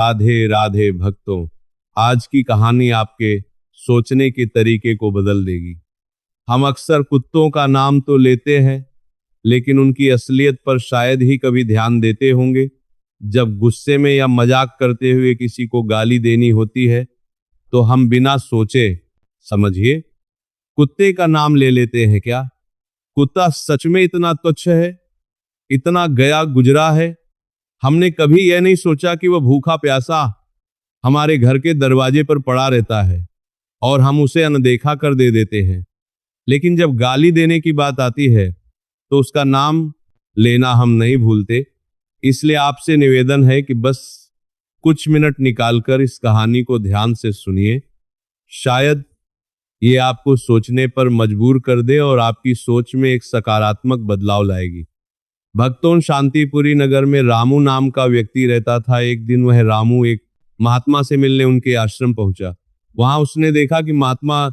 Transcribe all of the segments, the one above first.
राधे राधे भक्तों। आज की कहानी आपके सोचने के तरीके को बदल देगी। हम अक्सर कुत्तों का नाम तो लेते हैं, लेकिन उनकी असलियत पर शायद ही कभी ध्यान देते होंगे। जब गुस्से में या मजाक करते हुए किसी को गाली देनी होती है, तो हम बिना सोचे समझिए कुत्ते का नाम ले लेते हैं क्या? कुत्ता सच में इतना तुच्छ है, इतना गया गुजरा है? हमने कभी यह नहीं सोचा कि वह भूखा प्यासा हमारे घर के दरवाजे पर पड़ा रहता है और हम उसे अनदेखा कर दे देते हैं। लेकिन जब गाली देने की बात आती है, तो उसका नाम लेना हम नहीं भूलते। इसलिए आपसे निवेदन है कि बस कुछ मिनट निकालकर इस कहानी को ध्यान से सुनिए। शायद ये आपको सोचने पर मजबूर कर दे और आपकी सोच में एक सकारात्मक बदलाव लाएगी। भक्तों, शांतिपुरी नगर में रामू नाम का व्यक्ति रहता था। एक दिन वह रामू एक महात्मा से मिलने उनके आश्रम पहुंचा। वहां उसने देखा कि महात्मा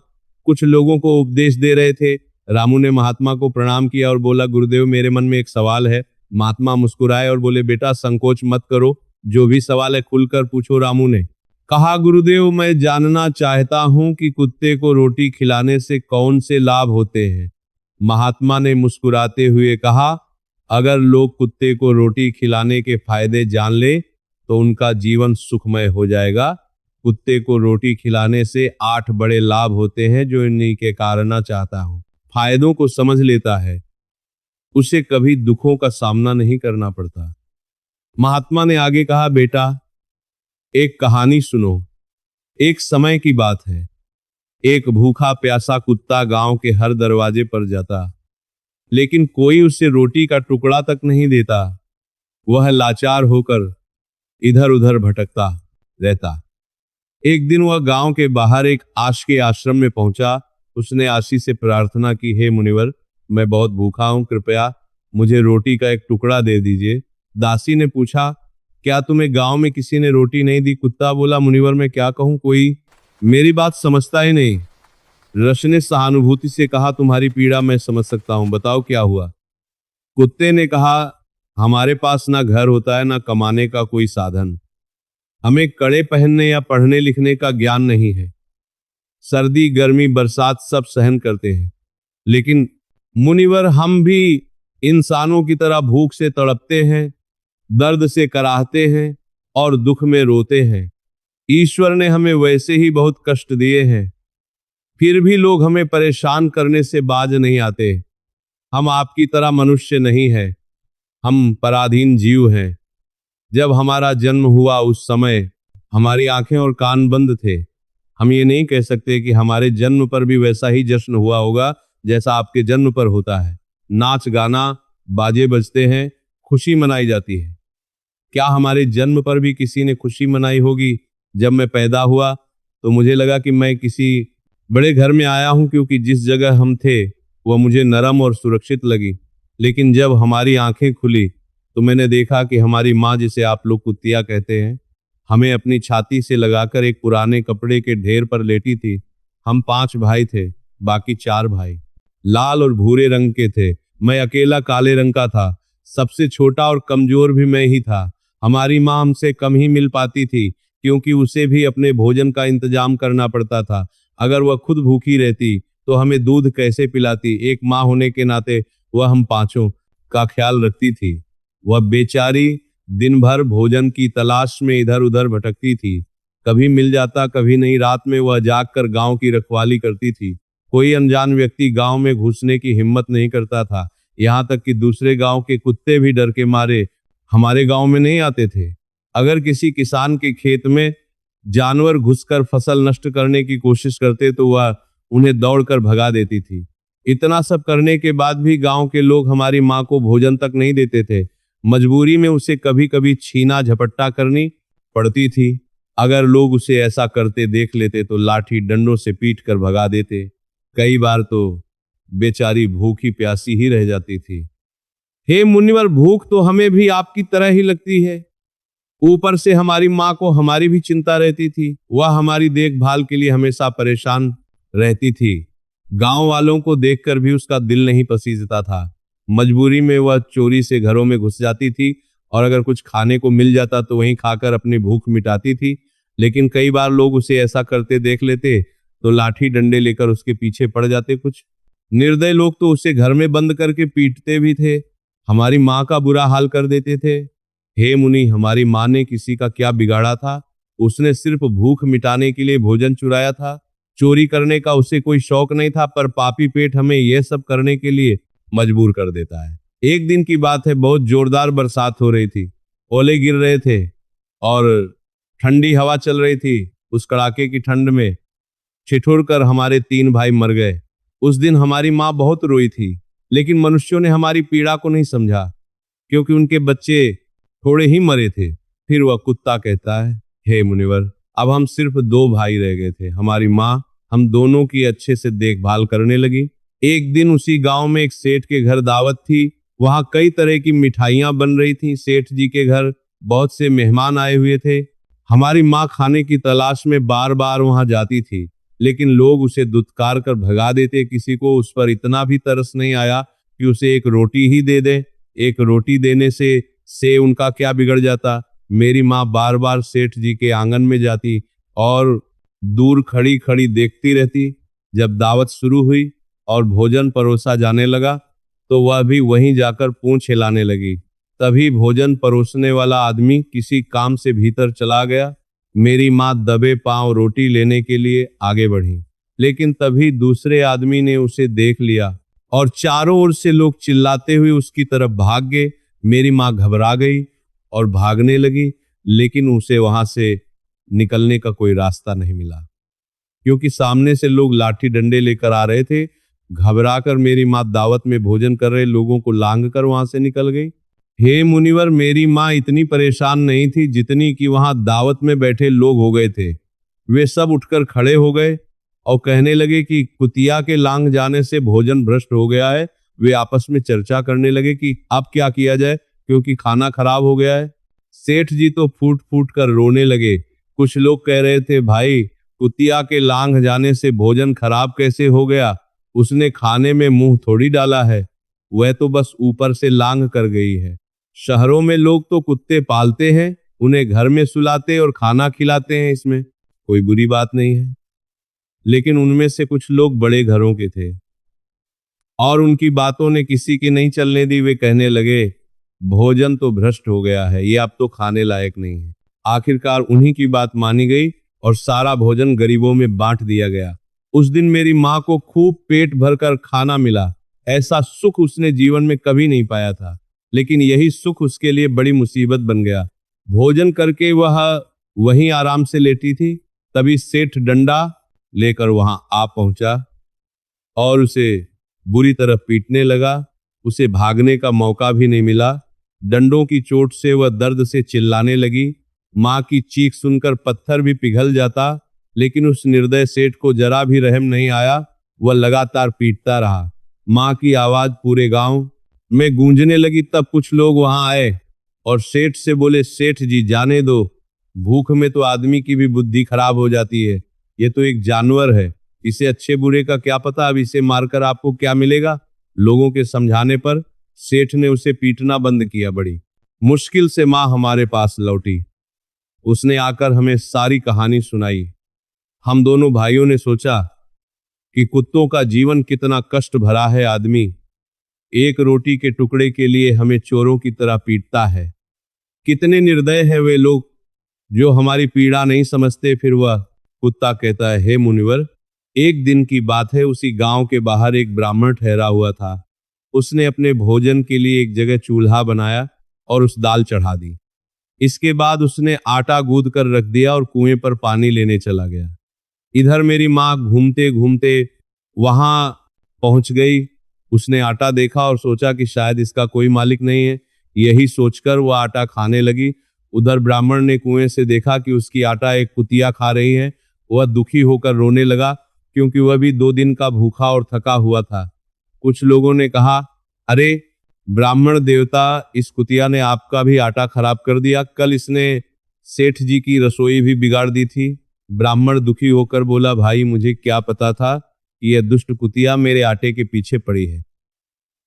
कुछ लोगों को उपदेश दे रहे थे। रामू ने महात्मा को प्रणाम किया और बोला, गुरुदेव, मेरे मन में एक सवाल है। महात्मा मुस्कुराए और बोले, बेटा संकोच मत करो, जो भी सवाल है खुलकर पूछो। रामू ने कहा, गुरुदेव, मैं जानना चाहता हूं कि कुत्ते को रोटी खिलाने से कौन से लाभ होते हैं। महात्मा ने मुस्कुराते हुए कहा, अगर लोग कुत्ते को रोटी खिलाने के फायदे जान ले तो उनका जीवन सुखमय हो जाएगा। कुत्ते को रोटी खिलाने से 8 बड़े लाभ होते हैं, जो इन्हीं के कारण चाहता हूं। फायदों को समझ लेता है, उसे कभी दुखों का सामना नहीं करना पड़ता। महात्मा ने आगे कहा, बेटा, एक कहानी सुनो। एक समय की बात है। एक भूखा प्यासा कुत्ता गांव के हर दरवाजे पर जाता, लेकिन कोई उसे रोटी का टुकड़ा तक नहीं देता। वह लाचार होकर इधर उधर भटकता रहता। एक दिन वह गांव के बाहर एक आश के आश्रम में पहुंचा। उसने आशी से प्रार्थना की, हे मुनिवर, मैं बहुत भूखा हूं, कृपया मुझे रोटी का एक टुकड़ा दे दीजिए। दासी ने पूछा, क्या तुम्हें गांव में किसी ने रोटी नहीं दी? कुत्ता बोला, मुनिवर, मैं क्या कहूं, कोई मेरी बात समझता ही नहीं। ऋषि ने सहानुभूति से कहा, तुम्हारी पीड़ा मैं समझ सकता हूं, बताओ क्या हुआ। कुत्ते ने कहा, हमारे पास ना घर होता है, ना कमाने का कोई साधन। हमें कड़े पहनने या पढ़ने लिखने का ज्ञान नहीं है। सर्दी गर्मी बरसात सब सहन करते हैं, लेकिन मुनिवर, हम भी इंसानों की तरह भूख से तड़पते हैं, दर्द से कराहते हैं और दुख में रोते हैं। ईश्वर ने हमें वैसे ही बहुत कष्ट दिए हैं, फिर भी लोग हमें परेशान करने से बाज नहीं आते। हम आपकी तरह मनुष्य नहीं हैं, हम पराधीन जीव हैं। जब हमारा जन्म हुआ उस समय हमारी आंखें और कान बंद थे। हम ये नहीं कह सकते कि हमारे जन्म पर भी वैसा ही जश्न हुआ होगा जैसा आपके जन्म पर होता है। नाच गाना बाजे बजते हैं, खुशी मनाई जाती है। क्या हमारे जन्म पर भी किसी ने खुशी मनाई होगी? जब मैं पैदा हुआ तो मुझे लगा कि मैं किसी बड़े घर में आया हूं, क्योंकि जिस जगह हम थे वह मुझे नरम और सुरक्षित लगी। लेकिन जब हमारी आंखें खुली तो मैंने देखा कि हमारी माँ, जिसे आप लोग कुतिया कहते हैं, हमें अपनी छाती से लगाकर एक पुराने कपड़े के ढेर पर लेटी थी। हम 5 भाई थे, बाकी 4 भाई लाल और भूरे रंग के थे। मैं अकेला काले रंग का था। सबसे छोटा और कमजोर भी मैं ही था। हमारी माँ हमसे कम ही मिल पाती थी, क्योंकि उसे भी अपने भोजन का इंतजाम करना पड़ता था। अगर वह खुद भूखी रहती तो हमें दूध कैसे पिलाती? एक माँ होने के नाते वह हम 5 का ख्याल रखती थी। वह बेचारी दिन भर भोजन की तलाश में इधर उधर भटकती थी। कभी मिल जाता, कभी नहीं। रात में वह जागकर गांव की रखवाली करती थी। कोई अनजान व्यक्ति गांव में घुसने की हिम्मत नहीं करता था। यहाँ तक कि दूसरे गांव के कुत्ते भी डर के मारे हमारे गांव में नहीं आते थे। अगर किसी किसान के खेत में जानवर घुसकर फसल नष्ट करने की कोशिश करते तो वह उन्हें दौड़कर भगा देती थी। इतना सब करने के बाद भी गांव के लोग हमारी माँ को भोजन तक नहीं देते थे। मजबूरी में उसे कभी कभी छीना झपट्टा करनी पड़ती थी। अगर लोग उसे ऐसा करते देख लेते तो लाठी डंडों से पीट कर भगा देते। कई बार तो बेचारी भूखी प्यासी ही रह जाती थी। हे मुनिवर, भूख तो हमें भी आपकी तरह ही लगती है। ऊपर से हमारी माँ को हमारी भी चिंता रहती थी। वह हमारी देखभाल के लिए हमेशा परेशान रहती थी। गांव वालों को देखकर भी उसका दिल नहीं पसीजता था। मजबूरी में वह चोरी से घरों में घुस जाती थी और अगर कुछ खाने को मिल जाता तो वहीं खाकर अपनी भूख मिटाती थी। लेकिन कई बार लोग उसे ऐसा करते देख लेते तो लाठी डंडे लेकर उसके पीछे पड़ जाते। कुछ निर्दय लोग तो उसे घर में बंद करके पीटते भी थे, हमारी माँ का बुरा हाल कर देते थे। हे मुनि, हमारी माँ ने किसी का क्या बिगाड़ा था? उसने सिर्फ भूख मिटाने के लिए भोजन चुराया था। चोरी करने का उसे कोई शौक नहीं था, पर पापी पेट हमें यह सब करने के लिए मजबूर कर देता है। एक दिन की बात है, बहुत जोरदार बरसात हो रही थी, ओले गिर रहे थे और ठंडी हवा चल रही थी। उस कड़ाके की ठंड में ठिठुर कर हमारे 3 भाई मर गए। उस दिन हमारी माँ बहुत रोई थी, लेकिन मनुष्यों ने हमारी पीड़ा को नहीं समझा, क्योंकि उनके बच्चे थोड़े ही मरे थे। फिर वह कुत्ता कहता है, हे मुनिवर, अब हम सिर्फ 2 भाई रह गए थे। हमारी माँ हम दोनों की अच्छे से देखभाल करने लगी। एक दिन उसी गांव में एक सेठ के घर दावत थी। वहां कई तरह की मिठाइयां बन रही थीं। सेठ जी के घर बहुत से मेहमान आए हुए थे। हमारी माँ खाने की तलाश में बार बार वहां जाती थी, लेकिन लोग उसे दुत्कार कर भगा देते। किसी को उस पर इतना भी तरस नहीं आया कि उसे एक रोटी ही दे दे। एक रोटी देने से उनका क्या बिगड़ जाता? मेरी माँ बार बार सेठ जी के आंगन में जाती और दूर खड़ी खड़ी देखती रहती। जब दावत शुरू हुई और भोजन परोसा जाने लगा तो वह भी वहीं जाकर पूंछ हिलाने लगी। तभी भोजन परोसने वाला आदमी किसी काम से भीतर चला गया। मेरी माँ दबे पांव रोटी लेने के लिए आगे बढ़ी, लेकिन तभी दूसरे आदमी ने उसे देख लिया और चारों ओर से लोग चिल्लाते हुए उसकी तरफ भाग गए। मेरी माँ घबरा गई और भागने लगी, लेकिन उसे वहां से निकलने का कोई रास्ता नहीं मिला, क्योंकि सामने से लोग लाठी डंडे लेकर आ रहे थे। घबराकर मेरी माँ दावत में भोजन कर रहे लोगों को लांग कर वहां से निकल गई। हे मुनिवर, मेरी माँ इतनी परेशान नहीं थी जितनी कि वहां दावत में बैठे लोग हो गए थे। वे सब उठकर खड़े हो गए और कहने लगे कि कुतिया के लांग जाने से भोजन भ्रष्ट हो गया है। वे आपस में चर्चा करने लगे कि अब क्या किया जाए, क्योंकि खाना खराब हो गया है। सेठ जी तो फूट फूट कर रोने लगे। कुछ लोग कह रहे थे, भाई, कुतिया के लांग जाने से भोजन खराब कैसे हो गया? उसने खाने में मुंह थोड़ी डाला है, वह तो बस ऊपर से लांग कर गई है। शहरों में लोग तो कुत्ते पालते हैं, उन्हें घर में सुलाते और खाना खिलाते हैं, इसमें कोई बुरी बात नहीं है। लेकिन उनमें से कुछ लोग बड़े घरों के थे और उनकी बातों ने किसी की नहीं चलने दी। वे कहने लगे, भोजन तो भ्रष्ट हो गया है, ये अब तो खाने लायक नहीं है। आखिरकार उन्हीं की बात मानी गई और सारा भोजन गरीबों में बांट दिया गया। उस दिन मेरी माँ को खूब पेट भरकर खाना मिला। ऐसा सुख उसने जीवन में कभी नहीं पाया था, लेकिन यही सुख उसके लिए बड़ी मुसीबत बन गया। भोजन करके वह वहीं आराम से लेटी थी, तभी सेठ डंडा लेकर वहां आ पहुंचा और उसे बुरी तरह पीटने लगा। उसे भागने का मौका भी नहीं मिला। डंडों की चोट से वह दर्द से चिल्लाने लगी। माँ की चीख सुनकर पत्थर भी पिघल जाता, लेकिन उस निर्दय सेठ को जरा भी रहम नहीं आया। वह लगातार पीटता रहा। माँ की आवाज पूरे गांव में गूंजने लगी। तब कुछ लोग वहां आए और सेठ से बोले, सेठ जी, जाने दो, भूख में तो आदमी की भी बुद्धि खराब हो जाती है। ये तो एक जानवर है, इसे अच्छे बुरे का क्या पता, अब इसे मारकर आपको क्या मिलेगा? लोगों के समझाने पर सेठ ने उसे पीटना बंद किया। बड़ी मुश्किल से माँ हमारे पास लौटी। उसने आकर हमें सारी कहानी सुनाई। हम दोनों भाइयों ने सोचा कि कुत्तों का जीवन कितना कष्ट भरा है। आदमी एक रोटी के टुकड़े के लिए हमें चोरों की तरह पीटता है। कितने निर्दय है वे लोग जो हमारी पीड़ा नहीं समझते। फिर वह कुत्ता कहता है, हे मुनिवर, एक दिन की बात है, उसी गांव के बाहर एक ब्राह्मण ठहरा हुआ था। उसने अपने भोजन के लिए एक जगह चूल्हा बनाया और उस दाल चढ़ा दी। इसके बाद उसने आटा गूंद कर रख दिया और कुएं पर पानी लेने चला गया। इधर मेरी माँ घूमते घूमते वहां पहुंच गई। उसने आटा देखा और सोचा कि शायद इसका कोई मालिक नहीं है। यही सोचकर वह आटा खाने लगी। उधर ब्राह्मण ने कुएं से देखा कि उसकी आटा एक कुतिया खा रही है। वह दुखी होकर रोने लगा, क्योंकि वह भी 2 दिन का भूखा और थका हुआ था। कुछ लोगों ने कहा, अरे ब्राह्मण देवता, इस कुतिया ने आपका भी आटा खराब कर दिया। कल इसने सेठ जी की रसोई भी बिगाड़ दी थी। ब्राह्मण दुखी होकर बोला, भाई, मुझे क्या पता था कि यह दुष्ट कुतिया मेरे आटे के पीछे पड़ी है।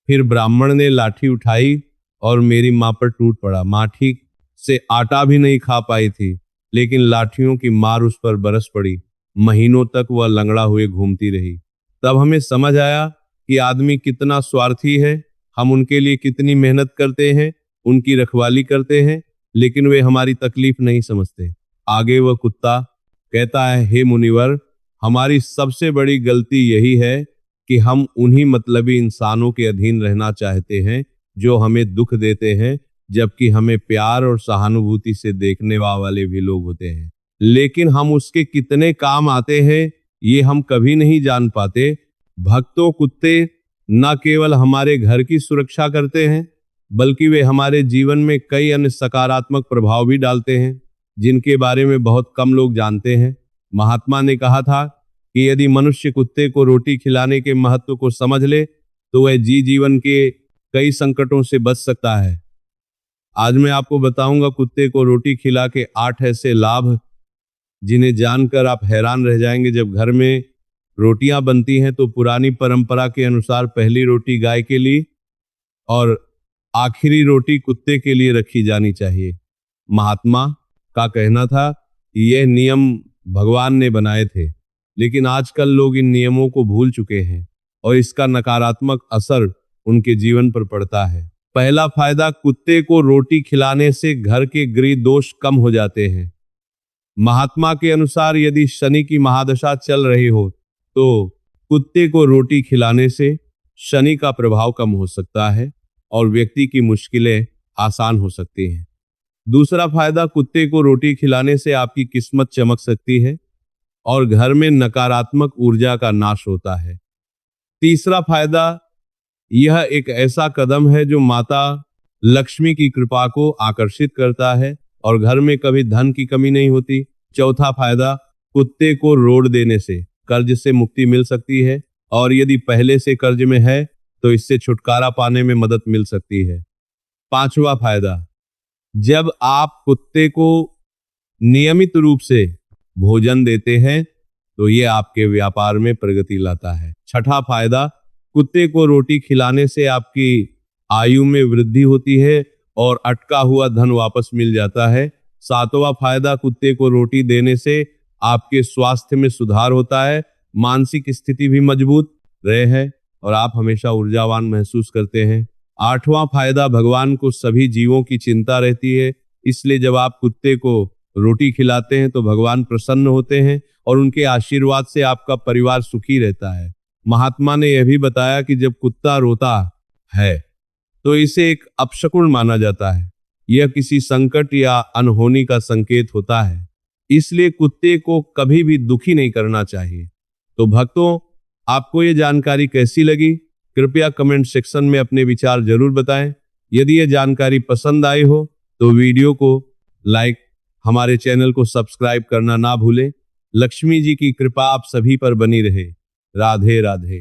फिर ब्राह्मण ने लाठी उठाई और मेरी माँ पर टूट पड़ा। माँ ठीक से आटा भी नहीं खा पाई थी, लेकिन लाठियों की मार उस पर बरस पड़ी। महीनों तक वह लंगड़ा हुए घूमती रही। तब हमें समझ आया कि आदमी कितना स्वार्थी है। हम उनके लिए कितनी मेहनत करते हैं, उनकी रखवाली करते हैं, लेकिन वे हमारी तकलीफ नहीं समझते। आगे वह कुत्ता कहता है, हे मुनिवर, हमारी सबसे बड़ी गलती यही है कि हम उन्हीं मतलबी इंसानों के अधीन रहना चाहते हैं जो हमें दुख देते हैं, जबकि हमें प्यार और सहानुभूति से देखने वाले भी लोग होते हैं, लेकिन हम उसके कितने काम आते हैं ये हम कभी नहीं जान पाते। भक्तों, कुत्ते न केवल हमारे घर की सुरक्षा करते हैं, बल्कि वे हमारे जीवन में कई अन्य सकारात्मक प्रभाव भी डालते हैं, जिनके बारे में बहुत कम लोग जानते हैं। महात्मा ने कहा था कि यदि मनुष्य कुत्ते को रोटी खिलाने के महत्व को समझ ले तो वह जीवन के कई संकटों से बच सकता है। आज मैं आपको बताऊंगा कुत्ते को रोटी खिला के 8 ऐसे लाभ जिन्हें जानकर आप हैरान रह जाएंगे। जब घर में रोटियां बनती हैं तो पुरानी परंपरा के अनुसार पहली रोटी गाय के लिए और आखिरी रोटी कुत्ते के लिए रखी जानी चाहिए। महात्मा का कहना था कि यह नियम भगवान ने बनाए थे, लेकिन आजकल लोग इन नियमों को भूल चुके हैं और इसका नकारात्मक असर उनके जीवन पर पड़ता है। पहला फायदा, कुत्ते को रोटी खिलाने से घर के गृह दोष कम हो जाते हैं। महात्मा के अनुसार यदि शनि की महादशा चल रही हो तो कुत्ते को रोटी खिलाने से शनि का प्रभाव कम हो सकता है और व्यक्ति की मुश्किलें आसान हो सकती हैं। दूसरा फायदा, कुत्ते को रोटी खिलाने से आपकी किस्मत चमक सकती है और घर में नकारात्मक ऊर्जा का नाश होता है। तीसरा फायदा, यह एक ऐसा कदम है जो माता लक्ष्मी की कृपा को आकर्षित करता है और घर में कभी धन की कमी नहीं होती। चौथा फायदा, कुत्ते को रोड़ देने से कर्ज से मुक्ति मिल सकती है और यदि पहले से कर्ज में है तो इससे छुटकारा पाने में मदद मिल सकती है। पांचवा फायदा, जब आप कुत्ते को नियमित रूप से भोजन देते हैं तो ये आपके व्यापार में प्रगति लाता है। छठा फायदा, कुत्ते को रोटी खिलाने से आपकी आयु में वृद्धि होती है और अटका हुआ धन वापस मिल जाता है। सातवां फायदा, कुत्ते को रोटी देने से आपके स्वास्थ्य में सुधार होता है, मानसिक स्थिति भी मजबूत रहे है और आप हमेशा ऊर्जावान महसूस करते हैं। आठवां फायदा, भगवान को सभी जीवों की चिंता रहती है, इसलिए जब आप कुत्ते को रोटी खिलाते हैं तो भगवान प्रसन्न होते हैं और उनके आशीर्वाद से आपका परिवार सुखी रहता है। महात्मा ने यह भी बताया कि जब कुत्ता रोता है तो इसे एक अपशकुन माना जाता है, यह किसी संकट या अनहोनी का संकेत होता है, इसलिए कुत्ते को कभी भी दुखी नहीं करना चाहिए। तो भक्तों, आपको ये जानकारी कैसी लगी? कृपया कमेंट सेक्शन में अपने विचार जरूर बताएं। यदि ये जानकारी पसंद आई हो तो वीडियो को लाइक, हमारे चैनल को सब्सक्राइब करना ना भूलें। लक्ष्मी जी की कृपा आप सभी पर बनी रहे। राधे राधे।